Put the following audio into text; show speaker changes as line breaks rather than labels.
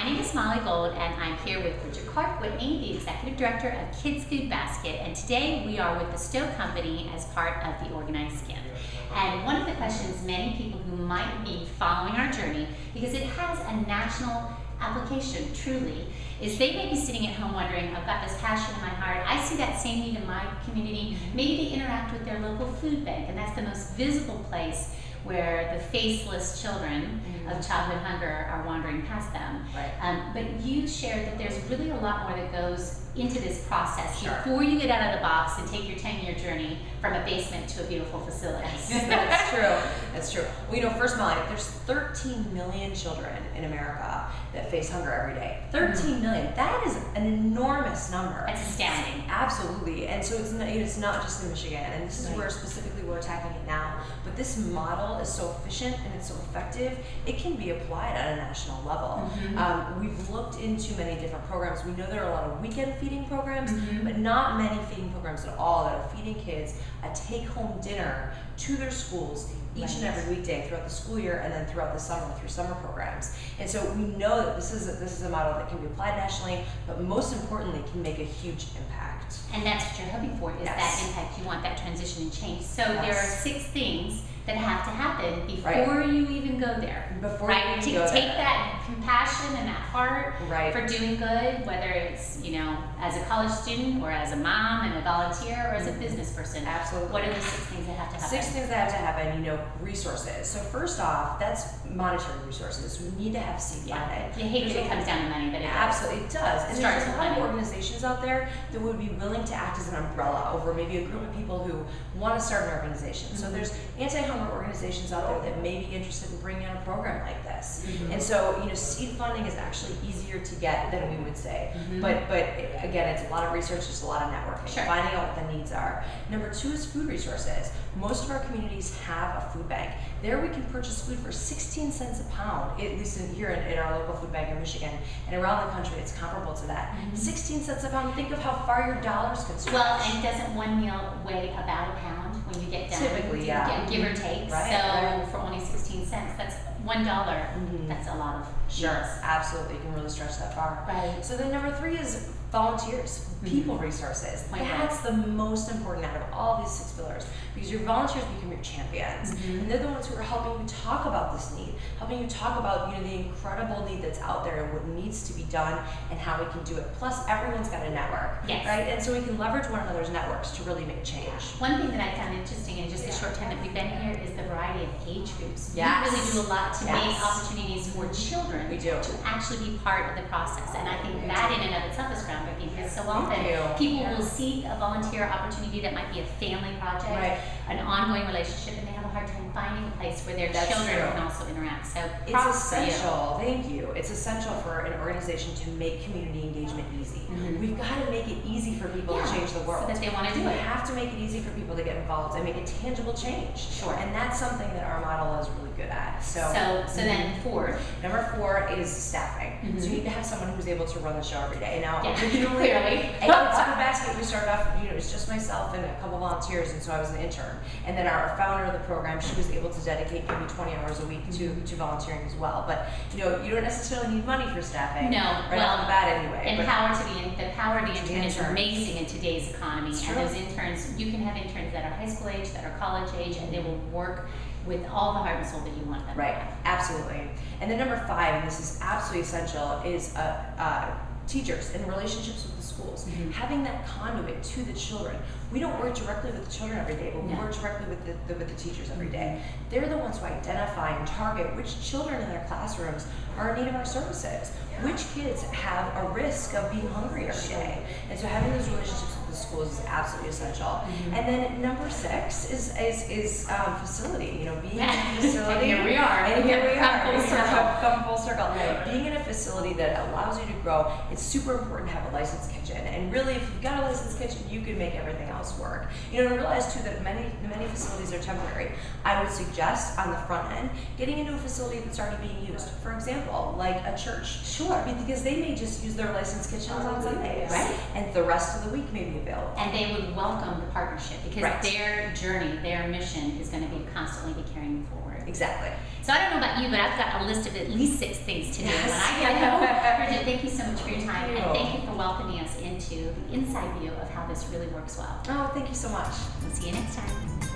name is Molly Gold, and I'm here with Bridget Clark Whitney, the Executive Director of Kids Food Basket, and today we are with the Stowe Company as part of the Organized Skip. And one of the questions many people who might be following our journey, because it has a national application truly, is they may be sitting at home wondering, I've got this passion in my heart, I see that same need in my community. Maybe they interact with their local food bank, and that's the most visible place where the faceless children of childhood hunger are wandering past them.
Right.
But you shared that there's really a lot more that goes into this process
Sure.
before you get out of the box and take your 10-year journey from a basement to a beautiful facility.
That's true. That's true. Well, you know, first, Molly, there's 13 million children in America that face hunger every day. 13 million. That is an enormous number.
That's astounding.
Absolutely. And so it's not just in Michigan, and this is where specifically we're attacking it now. But this model is so efficient and it's so effective, it can be applied at a national level. We've looked into many different programs. We know there are a lot of weekend feeding programs, but not many feeding programs at all that are feeding kids a take-home dinner to their schools each and every weekday throughout the school year, and then throughout the summer through summer programs. And so we know that this is a model that can be applied nationally, but most importantly can make a huge impact.
And that's what you're hoping for, is that impact. You want that transition and change. So there are 6 things that have to happen before you even go there.
Before you even go
take
there.
that compassion and that heart for doing good, whether it's, you know, as a college student or as a mom and a volunteer or as a business person.
Absolutely.
What are the 6 things that have to happen?
6 things that have to happen, you know, resources. So first off, that's monetary resources. We need to have seed funding.
You hate that it comes down to money, but it
absolutely it does. And
starts
there's a
with
lot
money.
of organizations out there that would be willing to act as an umbrella over maybe a group of people who want to start an organization. So there's anti-hunger organizations out there that may be interested in bringing on a program like this. And so, you know, seed funding is actually easier to get than we would say. But again, it's a lot of research, just a lot of networking, finding out what the needs are. Number 2 is food resources. Most of our communities have a food bank. There we can purchase food for 16 cents a pound, at least here in our local food bank in Michigan, and around the country it's comparable to that. 16 cents a pound, think of how far your dollars can stretch.
Well, and doesn't one meal weigh about a pound when you get done?
Typically,
give or take. So for only 16 cents, that's $1. That's a lot of meals.
Absolutely, you can really stretch that far.
Right.
So then number 3 is volunteers, people resources. That's the most important out of all these 6 pillars, because your volunteers become your champions, and they're the ones who are helping you talk about this need, helping you talk about, you know, the incredible need that's out there and what needs to be done and how we can do it. Plus, everyone's got a network, right? And so we can leverage one another's networks to really make change.
One thing that I found interesting in just the short time that we've been here is the variety of age groups. We
Yes.
really do a lot to make opportunities for children to actually be part of the process, and I think that in and of itself is groundbreaking, because so often people will seek a volunteer opportunity that might be a family project, an ongoing relationship, and they have a hard time finding a place where their children can also interact. So
it's essential. Thank you. It's essential for an organization to make community engagement easy. We've got to make it easy for people to change the world.
So that they want to do it.
We have to make it easy for people to get involved and make a tangible change. And that's something that our model is really good at. So
then 4.
Number 4 is staffing. So you need to have someone who's able to run the show every day. Now,
clearly.
At Kids Food Basket, we started off, you know, it was just myself and a couple volunteers, and so I was an intern. And then our founder of the program, she was able to dedicate maybe 20 hours a week to volunteering as well. But, you know, you don't necessarily need money for staffing.
No,
right off the bat anyway.
The power of the intern is amazing in today's economy. And those interns, you can have interns that are high school age, that are college age, and they will work with all the heart and soul that you want them to have.
Absolutely. And then number 5, and this is absolutely essential, is teachers and relationships with the schools. Having that conduit to the children. We don't work directly with the children every day, but we work directly with the teachers every day. They're the ones who identify and target which children in their classrooms are in need of our services, which kids have a risk of being hungry every day. And so having those relationships with the schools is absolutely essential. And then number 6 is facility. You know, being in a facility.
And here we are.
Come full circle. Being in a facility that allows you to grow, it's super important to have a licensed kitchen. And really, if you've got a licensed kitchen, you can make everything else work. You know, to realize too that many facilities are temporary. I would suggest on the front end getting into a facility that's already being used. For example, like a church. Because they may just use their licensed kitchens on Sundays, and the rest of the week may be available.
And they they would welcome the partnership because
Right.
their journey, their mission is going to be constantly be carrying forward.
Exactly.
So I don't know about you, but I've got a list of at least 6 things to do when I get home. Bridget, thank you so much for your time, and thank you for welcoming us into the inside view of how this really works well.
Oh, thank you so much.
We'll see you next time.